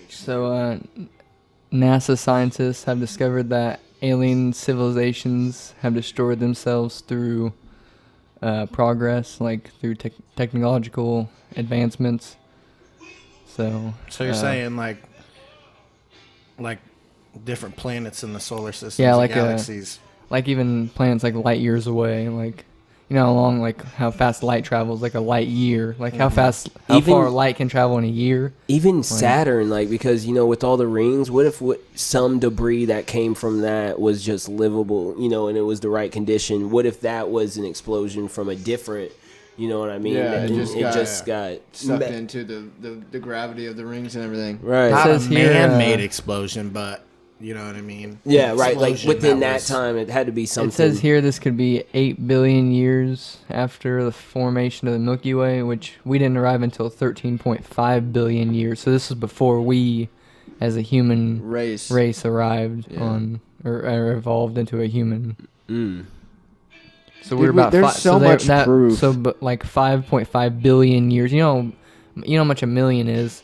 So, NASA scientists have discovered that alien civilizations have destroyed themselves through progress, like through technological advancements. So you're saying like different planets in the solar system, yeah, and like galaxies. like even planets like light years away, like how long, like how fast light travels, like a light year, like how far light can travel in a year. Even Saturn, like, because with all the rings, what if some debris that came from that was just livable, and it was the right condition? What if that was an explosion from a different, you know what I mean? Yeah, and it just got sucked into the gravity of the rings and everything. Right. Not a here, man-made explosion, but you know what I mean? Yeah, right. Like Explosion within that time, it had to be something. It says here this could be 8 billion years after the formation of the Milky Way, which we didn't arrive until 13.5 billion years. So this was before we, as a human race arrived on or evolved into a human. So we're about there's so much proof. So like 5.5 billion years. You know how much a million is.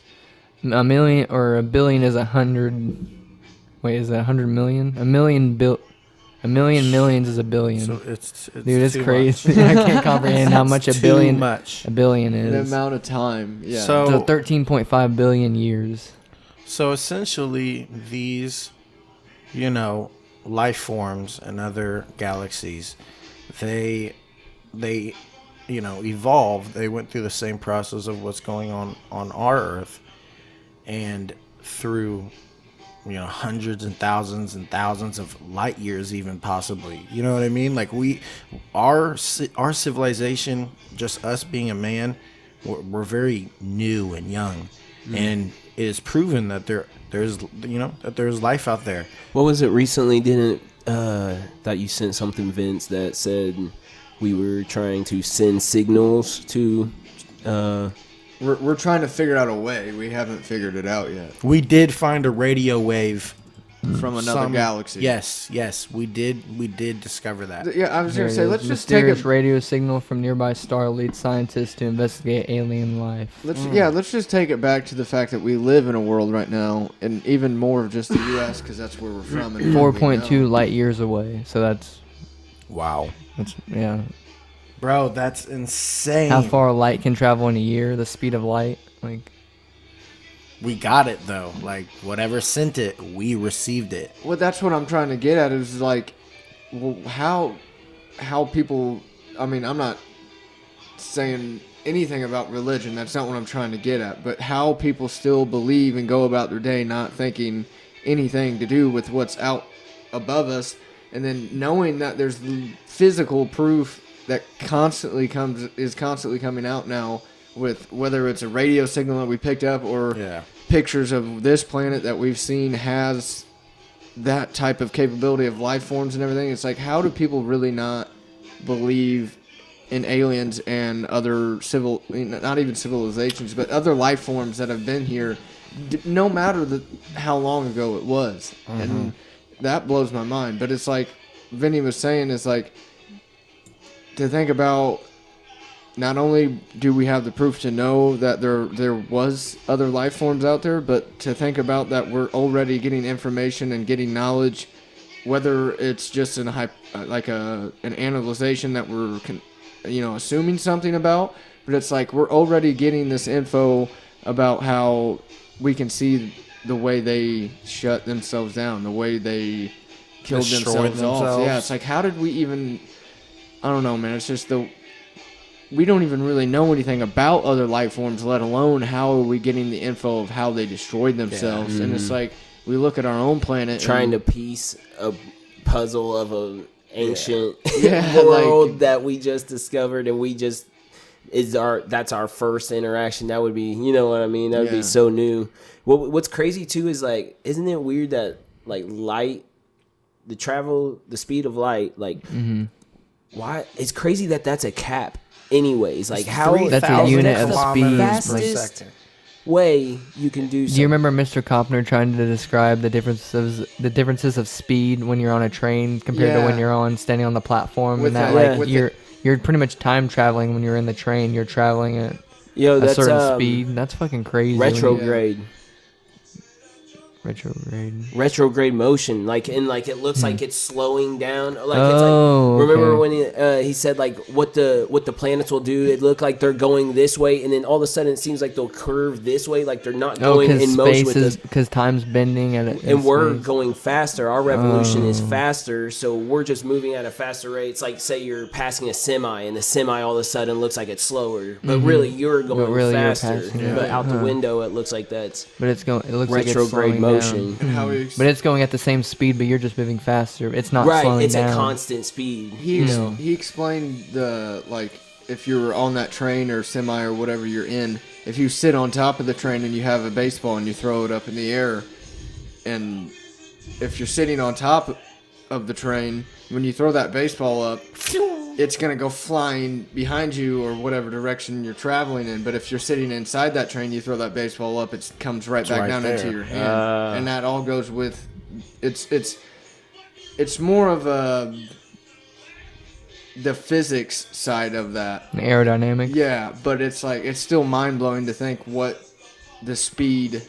A million or a billion is 100. Wait, is that 100 million? A million millions is a billion. So it's dude, it's too crazy. much. I can't comprehend how much a billion is. The amount of time. Yeah. So 13.5 billion years. So essentially, these, life forms and other galaxies, they evolved. They went through the same process of what's going on our Earth, and through hundreds and thousands of light years, even possibly. You know what I mean? Like our civilization, just us being a man, we're very new and young, and it is proven that there's life out there. What was it recently? Didn't that you sent something, Vince, that said we were trying to send signals to? We're trying to figure out a way. We haven't figured it out yet. We did find a radio wave from another galaxy. Yes, we did discover that. Yeah, I was going to say, let's just take a radio signal from nearby star leads scientists to investigate alien life. Let's just take it back to the fact that we live in a world right now, and even more of just the U.S. because that's where we're from. 4.2 light years away. So that's wow. Yeah. Bro, that's insane. How far light can travel in a year, the speed of light. Like, we got it, though. Like, whatever sent it, we received it. Well, that's what I'm trying to get at is, like, well, how people... I mean, I'm not saying anything about religion. That's not what I'm trying to get at. But how people still believe and go about their day not thinking anything to do with what's out above us. And then knowing that there's physical proof that is constantly coming out now, with whether it's a radio signal that we picked up or pictures of this planet that we've seen has that type of capability of life forms and everything. It's like, how do people really not believe in aliens and other not even civilizations, but other life forms that have been here, no matter how long ago it was? Mm-hmm. And that blows my mind. But it's like Vinny was saying, it's like, to think about, not only do we have the proof to know that there was other life forms out there, but to think about that we're already getting information and getting knowledge, whether it's just an analyzation that we're assuming something about, but it's like we're already getting this info about how we can see the way they shut themselves down, the way they killed themselves off. Yeah, it's like, how did we even... I don't know, man. It's just we don't even really know anything about other life forms, let alone how are we getting the info of how they destroyed themselves. Yeah. And it's like, we look at our own planet. Trying to piece a puzzle of an ancient world that we just discovered, and that's our first interaction. That would be, you know what I mean? That would be so new. What's crazy too is, like, isn't it weird that, like, light, the speed of light, like... Mm-hmm. Why? It's crazy that that's a cap anyways. Like, how... That's a unit of speed. Fastest way you can do something. Do you remember Mr. Kopner trying to describe the differences of speed when you're on a train compared to when you're standing on the platform? With and that, you're pretty much time traveling when you're in the train. You're traveling at a certain speed. That's fucking crazy. Retrograde. retrograde motion, like, and like it looks like it's slowing down, like it's Oh, like, remember okay. when he said like what the planets will do, it looked like they're going this way, and then all of a sudden it seems like they'll curve this way, like they're not going in motion with us, because time's bending and we're space. going faster. Our revolution is faster, so we're just moving at a faster rate. It's like, say you're passing a semi, and the semi all of a sudden looks like it's slower, but really you're going really you're faster. passing it. But out the window, it looks like that's But it's going. It looks like it's retrograde slowing motion. down. And how But it's going at the same speed, but you're just moving faster. It's not Right, slowing it's down. a constant speed. he explained the, like, if you're on that train or semi or whatever you're in, if you sit on top of the train and you have a baseball and you throw it up in the air, and if you're sitting on top of the train, when you throw that baseball up, it's going to go flying behind you or whatever direction you're traveling in. But if you're sitting inside that train, you throw that baseball up, it comes right back right down there. into your hand. And that all goes with, it's more of the physics side of that. The aerodynamics. Yeah, but it's like, it's still mind blowing to think what the speed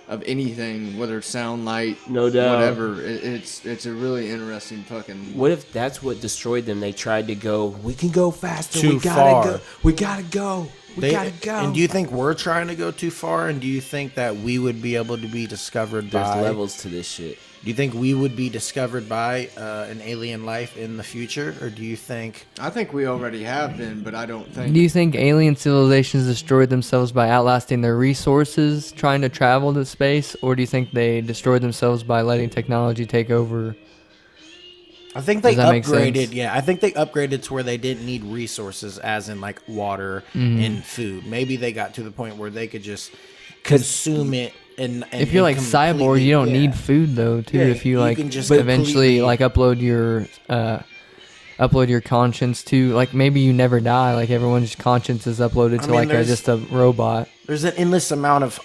of anything, whether it's sound, light, No doubt. whatever. It's a really interesting fucking. What if that's what destroyed them? They tried to go, we can go faster. Too we gotta far. go. We gotta go. We gotta go. And do you think we're trying to go too far? And do you think that we would be able to be discovered There's by... levels to this shit. Do you think we would be discovered by an alien life in the future? Or do you think... I think we already have been, but I don't think. Do you think alien civilizations destroyed themselves by outlasting their resources trying to travel to space? Or do you think they destroyed themselves by letting technology take over? I think they Does that make sense? upgraded. Yeah, I think they upgraded to where they didn't need resources, as in like water and food. Maybe they got to the point where they could just consume it. And If you're like cyborg, completely- you don't yeah. need food though. Too, Yeah, if you you like can just eventually completely- like upload your conscience to, like, maybe you never die. Like everyone's conscience is uploaded to mean, there's- just a robot. There's an endless amount of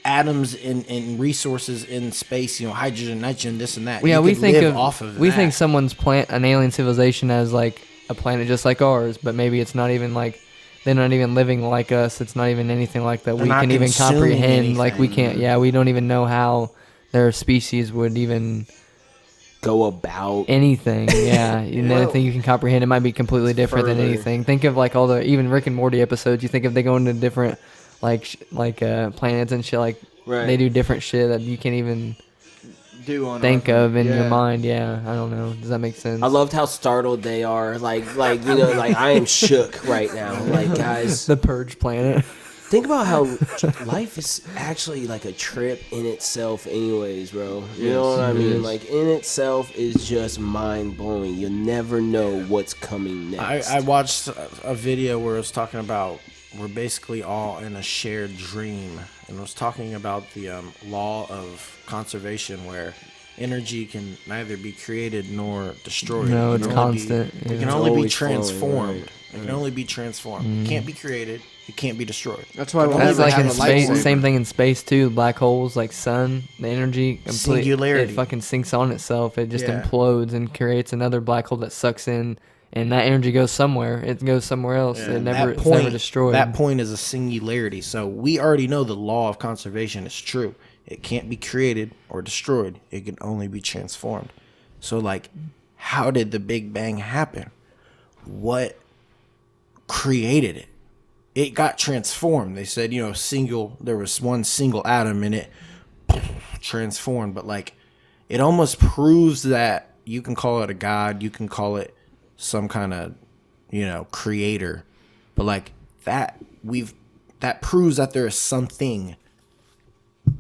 atoms and resources in space. You know, hydrogen, nitrogen, this and that. Well, yeah, You we could think live of off of we that. think someone's an alien civilization as like a planet just like ours, but maybe it's not even like they're not even living like us. It's not even anything like that. They're We not can even consuming comprehend. Like we anything. can't. Yeah, we don't even know how their species would even Go about. anything. Yeah, and anything you can comprehend, it might be completely different than further. anything. Think of like all the even Rick and Morty episodes. You think if they go into different planets and shit, like Right. they do different shit that you can't even do on think Earth. of in your Yeah. mind. Yeah, I don't know. Does that make sense? I loved how startled they are. Like you know, like I am shook right now. Like, guys, the Purge planet. think about how life is actually like a trip in itself anyways, bro. You know what I mean? Like, in itself is just mind blowing. You'll never know what's coming next. I watched a video where it was talking about we're basically all in a shared dream, and it was talking about the law of conservation, where energy can neither be created nor destroyed. No, It it's can only constant. It Yeah. can It's only be always flowing, transformed. right. It can only be transformed. It can't be created. It can't be destroyed. That's why we'll That's never like in have a space. lightsaber. Same thing in space too. Black holes, like sun, the energy, Singularity. It fucking sinks on itself. It just Yeah. implodes and creates another black hole that sucks in, and that energy goes somewhere. It goes somewhere else. It's never destroyed. That point is a singularity. So we already know the law of conservation is true. It can't be created or destroyed. It can only be transformed. So, like, how did the Big Bang happen? What created it? It got transformed. They said, you know, there was one single atom in it transformed. But, like, it almost proves that you can call it a god. You can call it some kind of, you know, creator. But, like, that proves that there is something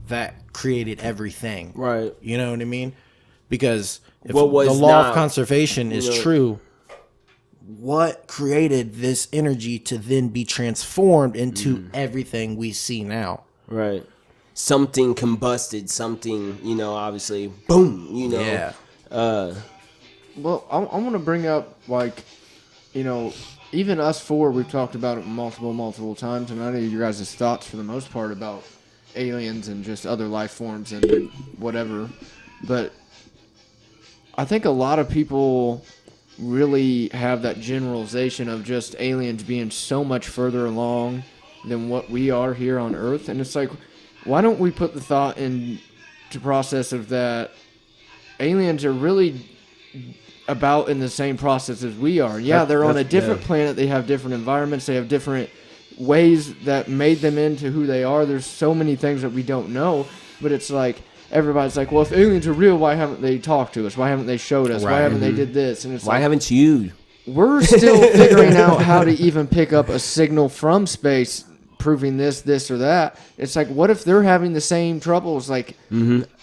that created everything. Right. You know what I mean? Because if What was the law not, of conservation is you know, true, what created this energy to then be transformed into everything we see now? Right. Something combusted, something, you know, obviously, boom, you know. Yeah. Well, I want to bring up, like, you know, even us four, we've talked about it multiple times, and I know your guys' thoughts for the most part about aliens and just other life forms and whatever. But I think a lot of people really have that generalization of just aliens being so much further along than what we are here on Earth. And it's like, why don't we put the thought in process of that aliens are really about in the same process as we are. Yeah, they're on a different planet. They have different environments. They have different ways that made them into who they are. There's so many things that we don't know, but it's like everybody's like, well, if aliens are real, why haven't they talked to us? Why haven't they showed us? Why haven't they did this? And it's why haven't you? We're still figuring out how to even pick up a signal from space proving this or that. It's like, what if they're having the same troubles? Like,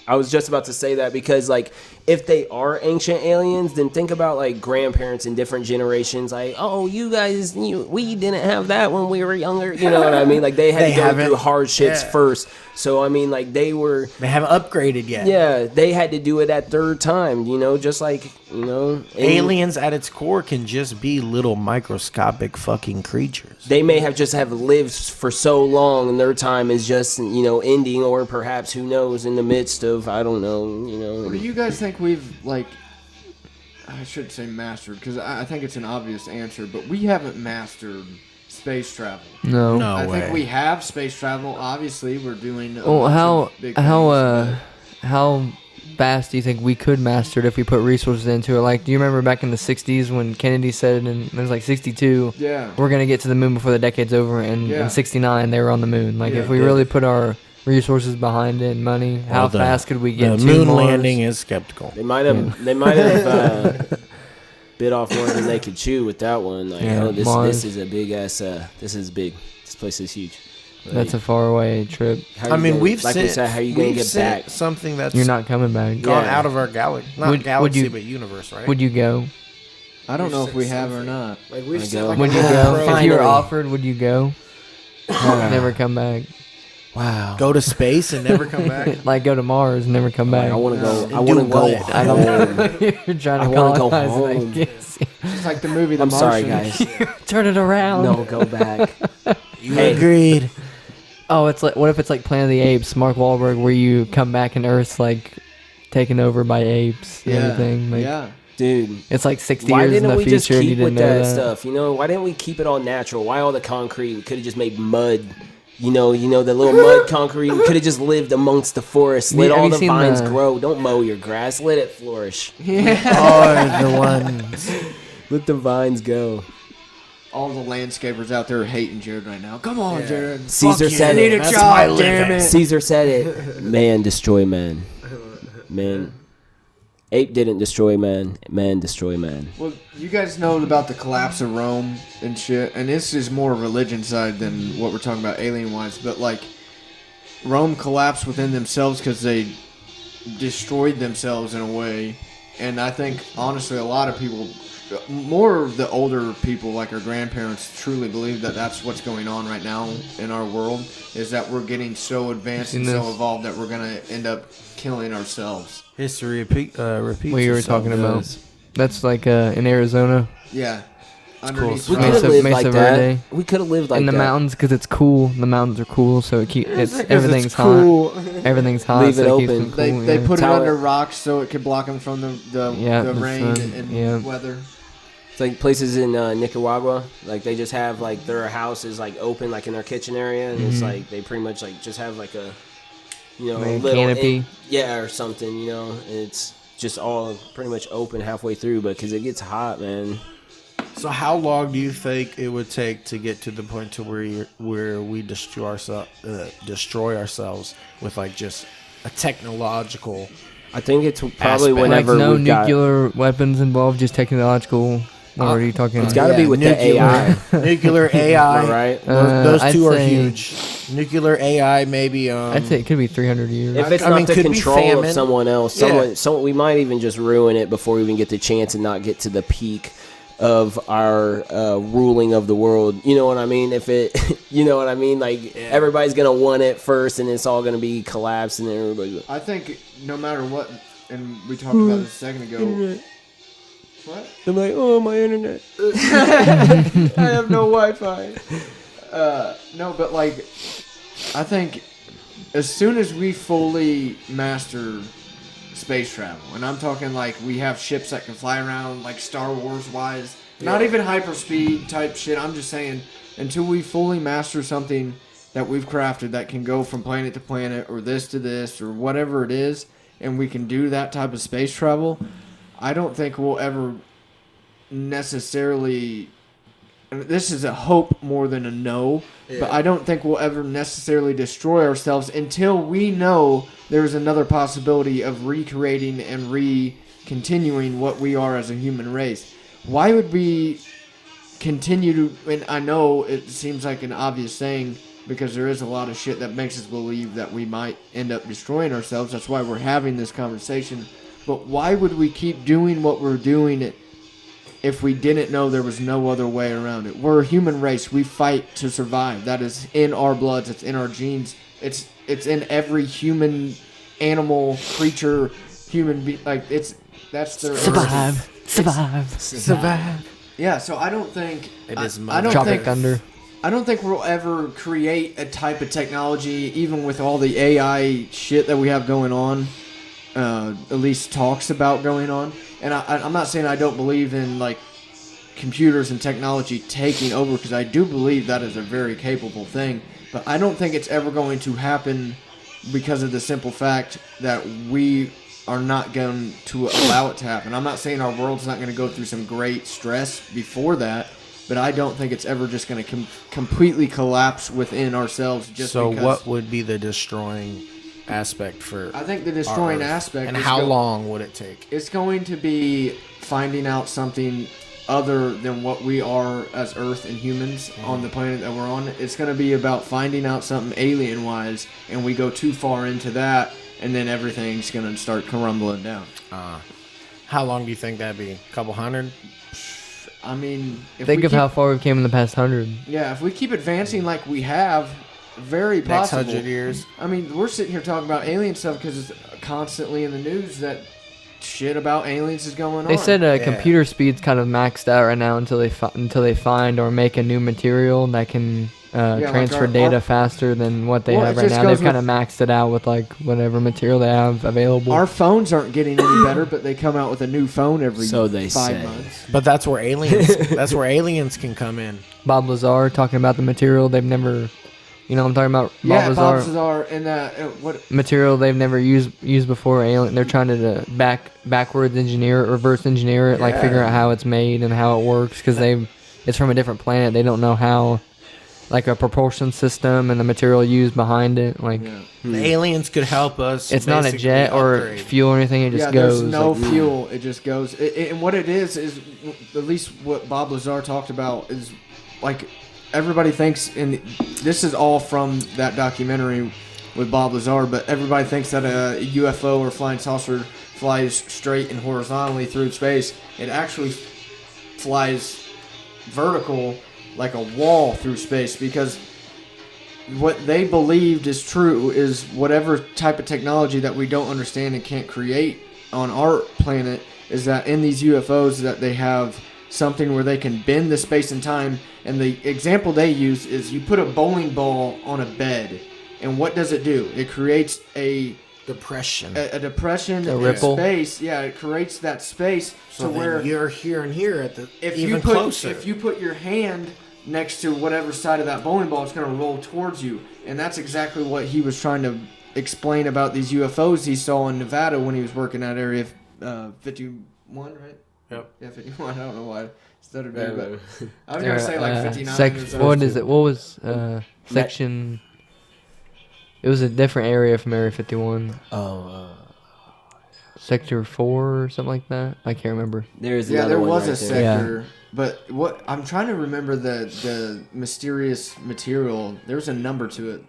I was just about to say that because, like, if they are ancient aliens, then think about, like, grandparents in different generations. Like, oh, you guys, we didn't have that when we were younger. You know what I mean? Like, they had to go through hardships first. So, I mean, like, they haven't upgraded yet. Yeah, they had to do it that third time, just like, Aliens at its core can just be little microscopic fucking creatures. They may have lived for so long and their time is just, ending, or perhaps, who knows, in the midst of, I don't know, What do you guys think we've, like, I should say mastered, because I think it's an obvious answer, but we haven't mastered space travel. No I way. think we have space travel. Obviously, we're doing. How fast do you think we could master it if we put resources into it? Like, do you remember back in the 60s when Kennedy said, and it was like 62, we're going to get to the moon before the decade's over, and in 69 they were on the moon. Like, if we really put our resources behind it and money, how fast could we get to moon Mars? landing is skeptical. They might have bit off more than they could chew with that one. Like, this is a big ass. This is big. This place is huge. Like, that's a far away trip. We've sent. How are you gonna get back? Something that's You're not coming back. Gone out of our galaxy, galaxy, but universe, right? Would you go? I don't know if we have or not. Like, we've Would you go? If you were offered, would you go? Never come back. Wow. Go to space and never come back. Like, go to Mars and never come back. I want to go. I want to go. I don't know. You're trying to go colonize home. It's like the movie The I'm sorry, Martian. guys. Turn it around. No, go back. You agreed. Oh, it's like, what if it's like Planet of the Apes, Mark Wahlberg, where you come back and Earth's like taken over by apes and everything? Like, dude, it's like 60 why years in didn't the we future. just And you keep didn't with know that that stuff? Why didn't we keep it all natural? Why all the concrete? We could have just made mud. The little mud concrete. We could have just lived amongst the forest. Let all the vines grow. Don't mow your grass. Let it flourish. Are the ones. Let the vines go. All the landscapers out there are hating Jared right now. Come on, Jared. Caesar said Need it. a job, damn it. Caesar said it. Man destroy man. Man. Ape didn't destroy man. Man destroy man. Well, you guys know about the collapse of Rome and shit, and this is more religion side than what we're talking about alien-wise, but like Rome collapsed within themselves because they destroyed themselves in a way, and I think honestly a lot of people, more of the older people like our grandparents, truly believe that that's what's going on right now in our world, is that we're getting so advanced and so evolved that we're going to end up killing ourselves. History repeats. what you were talking about. That's like in Arizona. Yeah. Underneath We could have lived like Verde. that. We could have lived like in the that. mountains because it's cool. The mountains are cool, so everything's hot. Everything's hot. Leave it so open. Keeps them cool, They put it Tower. under rocks so it could block them from the rain sun, and weather. It's like places in Nicaragua, like they just have like their house is like open, like in their kitchen area, and it's like they pretty much like just have like a, a little canopy, or something, and it's just all pretty much open halfway through, but because it gets hot, man. So how long do you think it would take to get to the point to where we destroy ourselves with like just a technological? I think it's probably whenever like no we've got nuclear weapons involved, just technological. What are you talking It's about? got to be with the AI. Nuclear AI, right? Those two are say- huge. Nuclear AI, maybe. I'd say it could be 300 years. If it's I not mean, the could be control of famine. someone else, Yeah. we might even just ruin it before we even get the chance and not get to the peak of our ruling of the world. You know what I mean? If it, you know what I mean? Like everybody's gonna want it first, and it's all gonna be collapsed, and everybody. I think no matter what, and we talked about this a second ago. Internet. What? I'm like, oh, my internet. I have no Wi-Fi. No, but like, I think as soon as we fully master space travel, and I'm talking like we have ships that can fly around, like Star Wars wise, not even hyperspeed type shit. I'm just saying, until we fully master something that we've crafted that can go from planet to planet or this to this or whatever it is, and we can do that type of space travel, I don't think we'll ever necessarily, and this is a hope more than a no, but I don't think we'll ever necessarily destroy ourselves until we know there's another possibility of recreating and continuing what we are as a human race. Why would we continue to, and I know it seems like an obvious thing because there is a lot of shit that makes us believe that we might end up destroying ourselves. That's why we're having this conversation. But why would we keep doing what we're doing if we didn't know there was no other way around it? We're a human race. We fight to survive. That is in our bloods. It's in our genes. It's in every human, animal, creature, human being. Like that's their survive. Yeah. So I don't think It is I don't Tropic think Thunder. I don't think we'll ever create a type of technology, even with all the AI shit that we have going on. At least talks about going on. And I'm not saying I don't believe in like computers and technology taking over, because I do believe that is a very capable thing. But I don't think it's ever going to happen because of the simple fact that we are not going to allow it to happen. I'm not saying our world's not going to go through some great stress before that, but I don't think it's ever just going to completely collapse within ourselves. Just so because what would be the destroying aspect for I think the destroying our Earth? aspect And is how long would it take? It's going to be finding out something other than what we are as Earth and humans on the planet that we're on. It's going to be about finding out something alien-wise, and we go too far into that, and then everything's going to start crumbling down. How long do you think that'd be? A couple hundred? I mean, Think of how far we've came in the past 100. Yeah, if we keep advancing like we have, very Next possible. 100 years? I mean, we're sitting here talking about alien stuff because it's constantly in the news that shit about aliens is going on. They said computer speed's kind of maxed out right now until they find or make a new material that can transfer data faster than what they have right now. They've kind of maxed it out with like whatever material they have available. Our phones aren't getting any better, but they come out with a new phone every So they 5 say. months. But that's where aliens can come in. Bob Lazar talking about the material they've never, you know what I'm talking about? Yeah, Bob Lazar and what material they've never used before. Alien, they're trying to backwards engineer it, reverse engineer it, like figure out how it's made and how it works because it's from a different planet. They don't know how, like a propulsion system and the material used behind it. Like The aliens could help us. it's not a jet or fuel or anything. It just There's goes. no like, fuel. It just goes. And what it is at least what Bob Lazar talked about is like everybody thinks, and this is all from that documentary with Bob Lazar, but everybody thinks that a UFO or flying saucer flies straight and horizontally through space. It actually flies vertical like a wall through space, because what they believed is true is whatever type of technology that we don't understand and can't create on our planet is that in these UFOs that they have something where they can bend the space and time. And the example they use is you put a bowling ball on a bed, and what does it do? It creates a depression. A depression, a ripple. Space. Yeah, it creates that space So to where you're here and here at the if even you put closer. if you put your hand next to whatever side of that bowling ball, it's going to roll towards you. And that's exactly what he was trying to explain about these UFOs he saw in Nevada when he was working at Area 51, right? Yep. Yeah, 51. I don't know why I stuttered there, but I was going to say like 59. or something. What is it? What was section? It was a different area from Area 51. Sector 4 or something like that. I can't remember. There was a sector. But what I'm trying to remember the mysterious material. There was a number to it.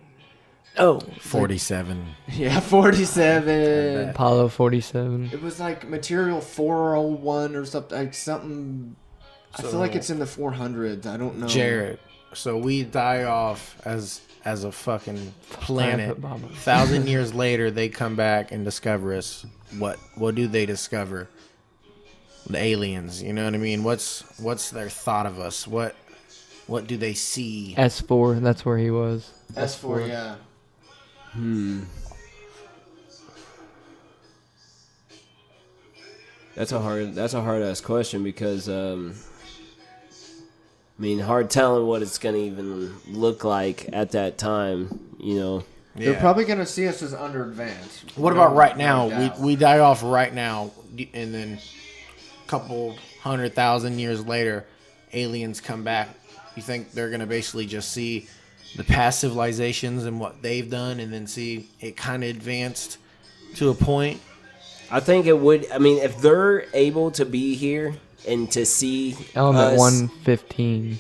Oh, 47. Yeah, 47. Apollo 47. It was like material 401 or something. Like something. I feel like it's in the 400s. I don't know. Jared, so we die off as a fucking planet. 1,000 years later, they come back and discover us. What do they discover? The aliens. You know what I mean? What's their thought of us? What do they see? S4. That's where he was. S4, yeah. That's a hard ass question because I mean, hard telling what it's going to even look like at that time, you know. Yeah. They're probably going to see us as under advanced. What about right now? We die off right now, and then a couple 100,000 years later, aliens come back. You think they're going to basically just see the past civilizations and what they've done, and then see it kind of advanced to a point? I think it would. I mean, if they're able to be here and to see Element us 115.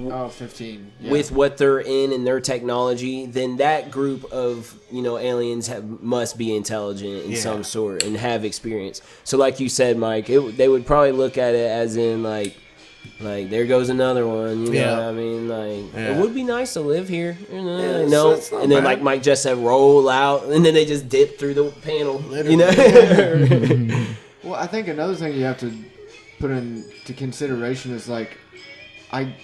Oh, 15. Yeah. with what they're in and their technology, then that group of, you know, aliens must be intelligent in some sort and have experience. So like you said, Mike, they would probably look at it as in like there goes another one, you know what I mean? Like, it would be nice to live here, you know, and then like Mike just said, roll out, and then they just dip through the panel, you know? Well, I think another thing you have to put into consideration is like, I'm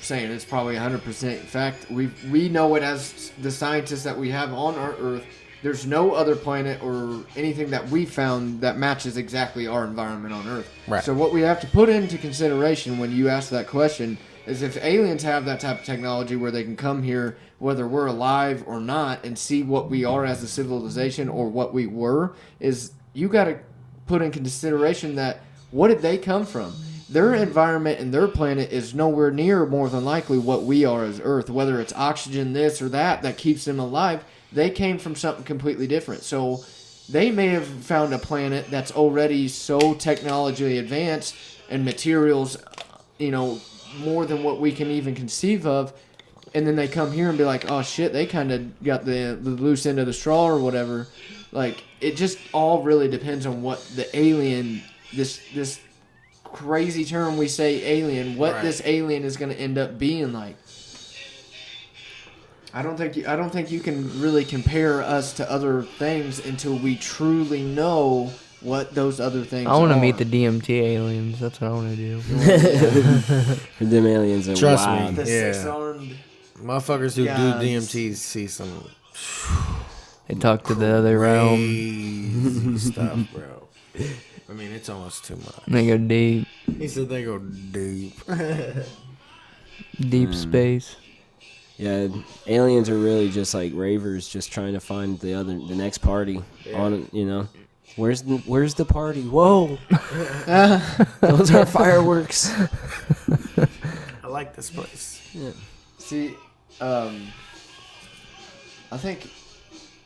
saying it's probably 100% fact. We know it as the scientists that we have on our Earth. There's no other planet or anything that we found that matches exactly our environment on Earth. Right. So what we have to put into consideration when you ask that question is if aliens have that type of technology where they can come here, whether we're alive or not, and see what we are as a civilization or what we were, is you got to put in consideration that what did they come from? Their environment and their planet is nowhere near more than likely what we are as Earth. Whether it's oxygen, this or that keeps them alive, they came from something completely different. So they may have found a planet that's already so technologically advanced and materials, you know, more than what we can even conceive of. And then they come here and be like, oh shit, they kind of got the loose end of the straw or whatever. Like, it just all really depends on what the alien, this crazy term we say alien, what this alien is going to end up being like. I don't think you can really compare us to other things until we truly know what those other things are. I want to meet the DMT aliens. That's what I want to do. Them aliens are Trust wild. me. The six-armed Motherfuckers who gods. do DMT see some They talk to the other realm. crazy stuff, bro. I mean, it's almost too much. They go deep. He said they go deep. Deep space. Yeah, aliens are really just like ravers, just trying to find the next party on, you know. Where's the party? Whoa, those are fireworks. I like this place. Yeah. See, I think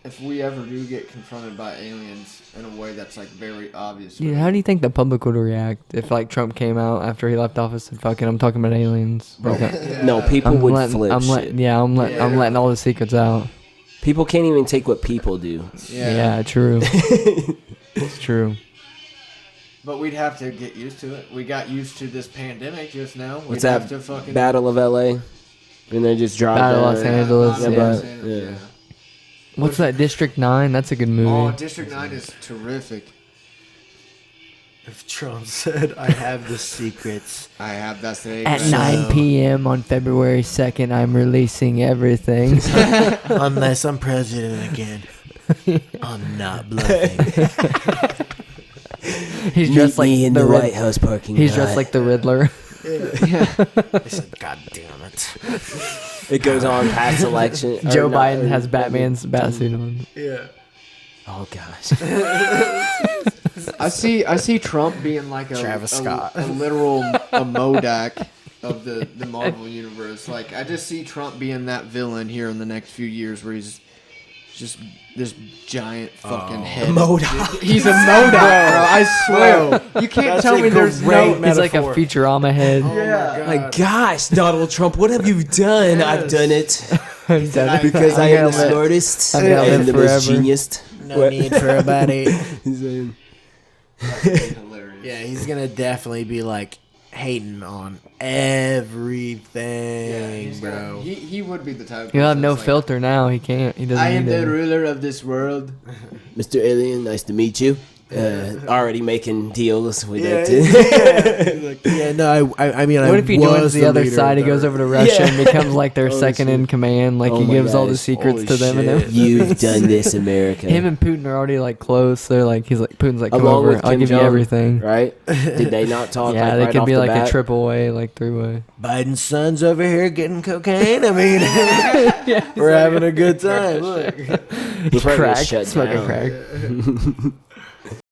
if we ever do get confronted by aliens in a way that's like very obvious. Dude, how do you think the public would react if like Trump came out after he left office and fucking I'm talking about aliens? Bro, Like, no, people would flip shit. I'm letting all the secrets out. People can't even take what people do. Yeah, true. It's true. But we'd have to get used to it. We got used to this pandemic just now. What's We'd that? have to fucking Battle of LA? And they just dropped Battle of that. Los Angeles, Yeah, yeah. but- yeah. What's that? District 9? That's a good movie. Oh, District 9 is terrific. If Trump said, I have the secrets. I have that's the At 9 p.m. on February 2nd, I'm releasing everything. Unless I'm president again, I'm not bluffing. He's Meet just like me in the the White House parking lot. He's just like the Riddler. I said, God damn it. It goes on past election. Joe or not, Biden or- has Batman's bat suit on. Yeah. Oh gosh. I see Trump being like Travis Scott. a literal a Modoc of the Marvel universe. Like, I just see Trump being that villain here in the next few years where he's just this giant fucking head. MODOK. He's a Modoc, bro. I swear. You can't That's tell a me there's great no... He's like a metaphor. Futurama head. Yeah. My gosh, Donald Trump, what have you done? I've done it because I am the smartest I'm gonna and the live most forever. genius. No need for a buddy. He's saying, Hilarious. Yeah, he's going to definitely be like hating on everything, bro. He would be the type. He'll have no that's like, filter now. He can't. He doesn't I am need the it. ruler of this world. Mr. Alien, nice to meet you. already making deals with Yeah, it. no, I mean, What if he joins was the other leader side? of He goes the- over to Russia and becomes like their Holy second in shit. command. Like Oh he my gives all the gosh. secrets Holy to them and shit. everything. You've done this, America. Him and Putin are already like close. They're like Putin's like, come Along over. with I'll Kim give you Jong, everything. right? Did they not talk? Yeah, like, they right could off be the like bat? a triple way, like 3-way. Biden's son's over here getting cocaine. I mean, we're having a good time. Look. We're probably gonna Crack, shut smoking down. crack.